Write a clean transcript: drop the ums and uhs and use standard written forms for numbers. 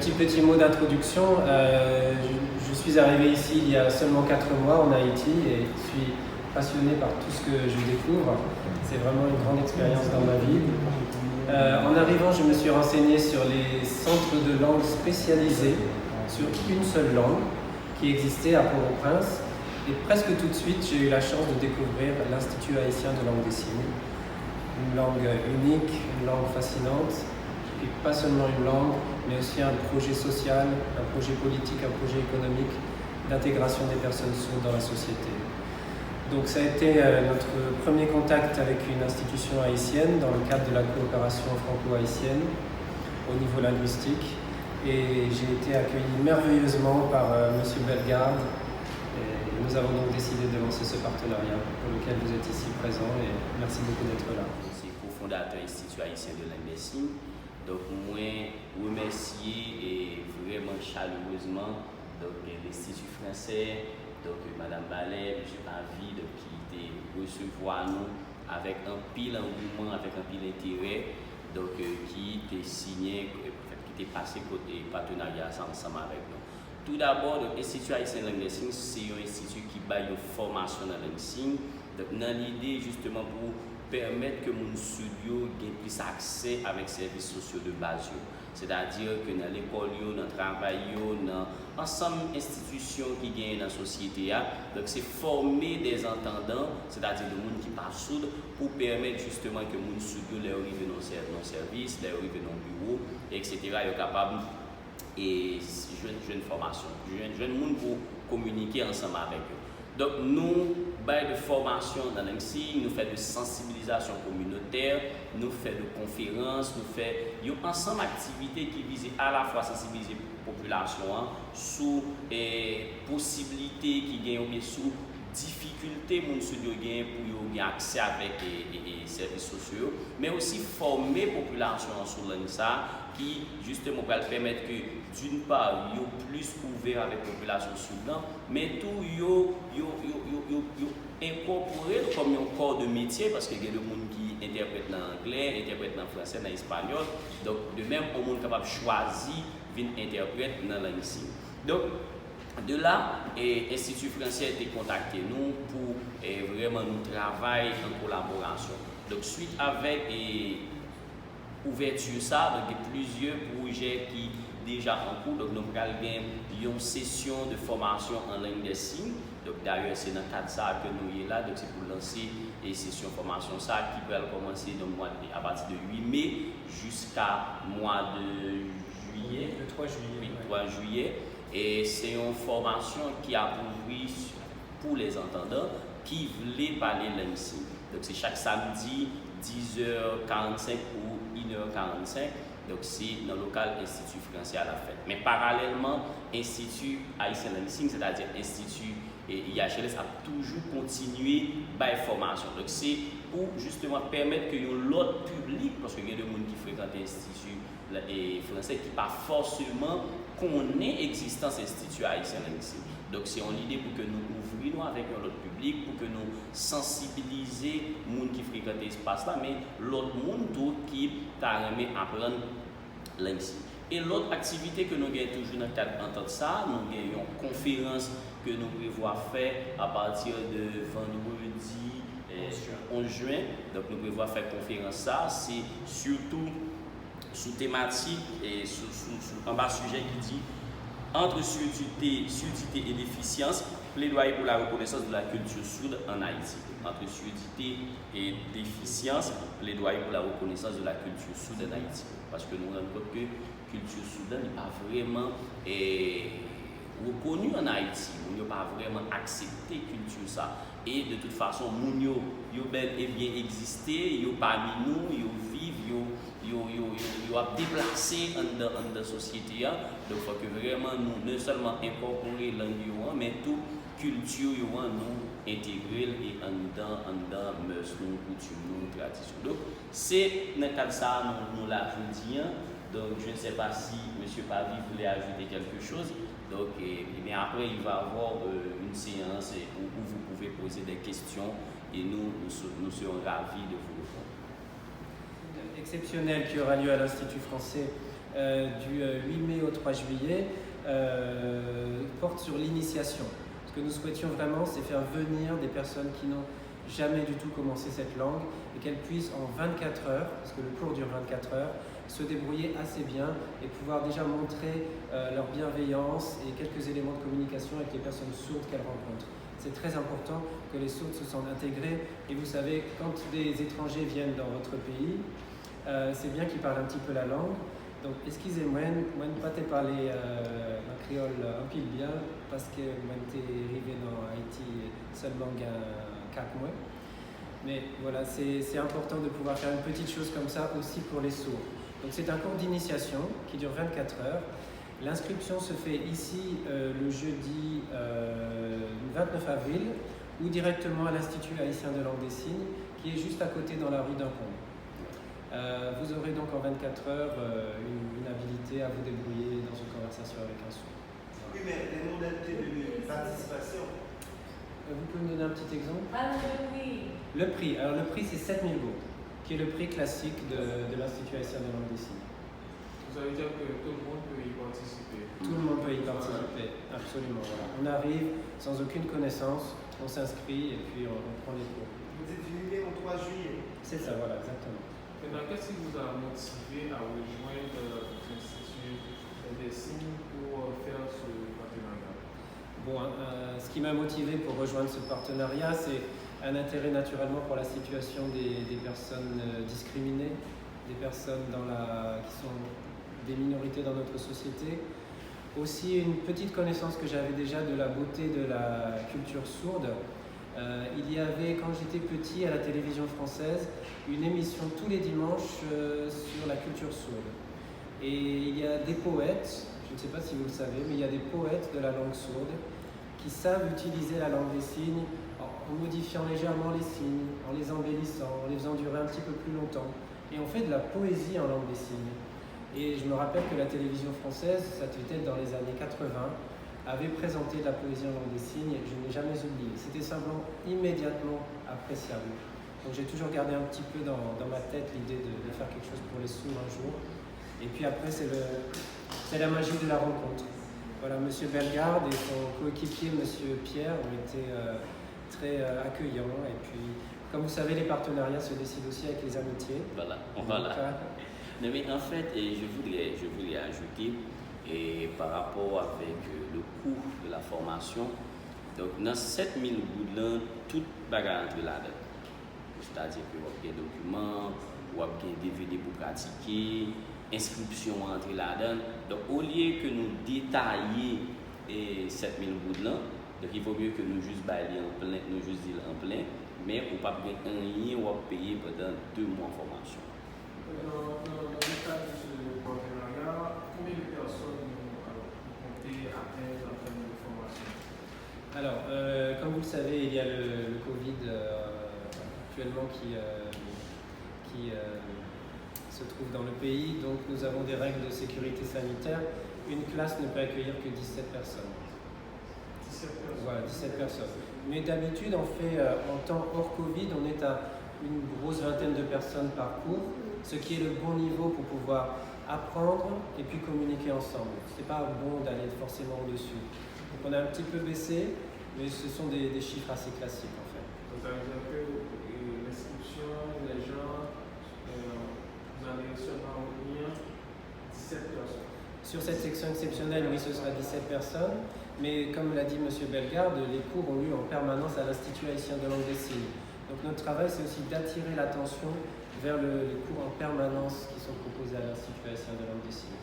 petit mot d'introduction. Je suis arrivé ici il y a seulement 4 mois en Haïti et je suis passionné par tout ce que je découvre. C'est vraiment une grande expérience dans ma vie. En arrivant, je me suis renseigné sur les centres de langue spécialisés sur une seule langue qui existait à Port-au-Prince. Et presque tout de suite, j'ai eu la chance de découvrir l'Institut haïtien de langue des signes. Une langue unique, une langue fascinante, et pas seulement une langue, mais aussi un projet social, un projet politique, un projet économique d'intégration des personnes sourdes dans la société. Donc ça a été notre premier contact avec une institution haïtienne dans le cadre de la coopération franco-haïtienne au niveau linguistique. Et j'ai été accueilli merveilleusement par M. Bellegarde. Et nous avons donc décidé de lancer ce partenariat pour lequel vous êtes ici présent et merci beaucoup d'être là. Je suis cofondateur de l'Institut haïtien de langue des signes. Donc, moi, remercier et vraiment chaleureusement l'Institut français, Mme Ballet, M. Pavi, qui recevoir nous avec un pile engouement, avec un pile intérêt, qui était signé, qui était passé côté partenariat ensemble avec nous. Tout d'abord, l'Institut haïtien de langue des signes, c'est un institut qui baille une formation dans la langue des signes, dans l'idée justement pour permettre que mon studio ait plus accès avec les services sociaux de base. C'est-à-dire que dans l'école, dans le travail, dans l'ensemble institutions qui gagnent dans la société, donc c'est former des entendants, c'est-à-dire des gens qui parlent sourd, pour permettre justement que mon studio les arrive dans nos services, les arrive dans le bureau, etc. Ils sont capables et jeune formation, jeune monde pour communiquer ensemble avec eux. Donc nous, de formation dans l'ANSI, nous faisons de sensibilisation communautaire, nous faisons de conférences, nous faisons ensemble d'activités qui visent à la fois sensibiliser la population sur les possibilités qui gagnent, sur difficultés que studio gagne pour avoir accès avec les services sociaux, mais aussi former la population sur l'ANSA qui justement va permettre que d'une part, ils sont plus ouverts avec la population soudan, mais tout incorporé comme un corps de métier parce qu'il y a des gens qui interprètent en anglais, interprètent en français, en espagnol. Donc, de même, on est capable de choisir d'interpréter dans la langue. Donc, de là, l'Institut français a été contacté nous pour vraiment nous travailler en collaboration. Donc, suite avec ouverture ça, donc il y a plusieurs projets qui déjà en cours. Donc, nous avons une session de formation en langue des signes. Donc, d'ailleurs, c'est dans le cadre de ça que nous sommes là. Donc, c'est pour lancer les sessions de formation ça qui va commencer à partir de 8 mai jusqu'à mois de juillet. Le 3 juillet. Oui, 3 juillet. Et c'est une formation qui a pour les entendants qui voulaient parler langue signe. Donc, c'est chaque samedi, 10h45 ou 1h45. Donc, c'est dans le local Institut français à la fête. Mais parallèlement, Institut haïtien de langue des signes, c'est-à-dire Institut IHLS, a toujours continué la formation. Donc, c'est pour justement permettre que l'autre public, parce qu'il y a des gens qui fréquentent l'Institut français qui pas forcément connaît l'existence de l'Institut haïtien de langue des signes. Donc, c'est en idée pour que nous ouvrions avec l'autre public, pour que nous sensibilisions les gens qui fréquentent l'espace là, mais l'autre monde qui t'a aimé apprendre langue. Et l'autre activité que nous avons toujours dans le cadre de ça, nous avons une conférence que nous prévoyons faire à partir de vendredi 11 juin. Donc, nous prévoyons faire conférence ça, c'est surtout sous thématique et en bas sujet qui dit entre surdité et déficience, plaidoyer pour la reconnaissance de la culture sourde en Haïti. Entre surdité et déficience, plaidoyer pour la reconnaissance de la culture sourde en Haïti. Parce que nous rendons compte que la culture sourde n'est pas vraiment reconnue en Haïti. Nous n'avons pas vraiment accepté la culture ça. Et de toute façon, nous avons bel et bien existé, nous parmi nous, nous vivons, nous avons déplacé dans la société. Donc, il faut que vraiment nous, non seulement incorporer la langue, mais toute culture, nous intégrer et dans mœurs, coutumes, traditions. Donc, c'est dans le cadre de ça, nous l'avons dit. Donc, je ne sais pas si M. Pavi voulait ajouter quelque chose. Donc, mais après, il va y avoir une séance où vous pouvez poser des questions et nous serons ravis de vous répondre. Exceptionnel qui aura lieu à l'Institut français du 8 mai au 3 juillet porte sur l'initiation. Ce que nous souhaitions vraiment, c'est faire venir des personnes qui n'ont jamais du tout commencé cette langue et qu'elles puissent en 24 heures, parce que le cours dure 24 heures, se débrouiller assez bien et pouvoir déjà montrer leur bienveillance et quelques éléments de communication avec les personnes sourdes qu'elles rencontrent. C'est très important que les sourds se sentent intégrés et vous savez, quand des étrangers viennent dans votre pays, c'est bien qu'ils parlent un petit peu la langue. Donc, excusez-moi, moi ne pas te parler en créole un peu bien parce que moi je suis arrivé dans Haïti seulement il y a 4 mois. Mais voilà, c'est important de pouvoir faire une petite chose comme ça aussi pour les sourds. Donc, c'est un cours d'initiation qui dure 24 heures. L'inscription se fait ici le jeudi 29 avril ou directement à l'Institut haïtien de langue des signes qui est juste à côté dans la rue d'Incombe. Vous aurez donc en 24 heures une habilité à vous débrouiller dans une conversation avec un sourd. Oui, mais les modalités de participation. Vous pouvez me donner un petit exemple? Le prix. Alors le prix c'est 7 000 gourdes, qui est le prix classique de l'Institut haïtien de langue des signes. Vous allez dire que tout le monde peut y participer. Tout le monde peut y participer, absolument. Voilà. On arrive sans aucune connaissance, on s'inscrit et puis on prend les cours. Vous êtes venu au 3 juillet. C'est ça, voilà, exactement. Maintenant, qu'est-ce qui vous a motivé à rejoindre l'Institut des signes pour faire ce partenariat? Bon, ce qui m'a motivé pour rejoindre ce partenariat, c'est un intérêt naturellement pour la situation des personnes discriminées, des personnes qui sont des minorités dans notre société. Aussi une petite connaissance que j'avais déjà de la beauté de la culture sourde. Il y avait, quand j'étais petit, à la télévision française, une émission tous les dimanches sur la culture sourde. Et il y a des poètes, je ne sais pas si vous le savez, mais il y a des poètes de la langue sourde qui savent utiliser la langue des signes en modifiant légèrement les signes, en les embellissant, en les faisant durer un petit peu plus longtemps. Et on fait de la poésie en langue des signes. Et je me rappelle que la télévision française, ça devait être dans les années 80, avait présenté de la poésie en langue des signes et je ne l'ai jamais oublié. C'était simplement immédiatement appréciable. Donc j'ai toujours gardé un petit peu dans ma tête l'idée de faire quelque chose pour les sourds un jour. Et puis après, c'est la magie de la rencontre. Voilà, M. Bellegarde et son coéquipier, M. Pierre, ont été très accueillants. Et puis, comme vous savez, les partenariats se décident aussi avec les amitiés. Voilà. Non, mais en fait, je voudrais ajouter, et par rapport avec le coût de la formation, donc dans 7000 gouttes, toute bagarre entre là-dedans. C'est-à-dire que vous avez des documents, vous avez des DVD pour pratiquer, inscription entre là-dedans. Donc au lieu que nous détaillions 7000 gouttes, donc il vaut mieux que nous juste bailler en plein, nous juste dire en plein, mais on ne peut pas rien ou payer pendant 2 mois de formation. Dans le cadre de ce partenariat, combien de personnes vous comptez atteindre en termes de formation? Alors, comme vous le savez, il y a le Covid actuellement qui se trouve dans le pays. Donc, nous avons des règles de sécurité sanitaire. Une classe ne peut accueillir que 17 personnes. 17 personnes. Voilà, 17 personnes. Mais d'habitude, on fait, en temps hors Covid, on est à une grosse vingtaine de personnes par cours, ce qui est le bon niveau pour pouvoir apprendre et puis communiquer ensemble. Ce n'est pas bon d'aller forcément au-dessus. Donc, on a un petit peu baissé, mais ce sont des chiffres assez classiques en fait. Donc, ça veut dire que l'inscription, les gens, vous allez seulement réunir 17 personnes. Sur cette section exceptionnelle, oui, ce sera 17 personnes, mais comme l'a dit M. Bellegarde, les cours ont lieu en permanence à l'Institut haïtien de langue des signes. Donc notre travail, c'est aussi d'attirer l'attention vers les cours en permanence qui sont proposés à l'Institut haïtien de langue des signes.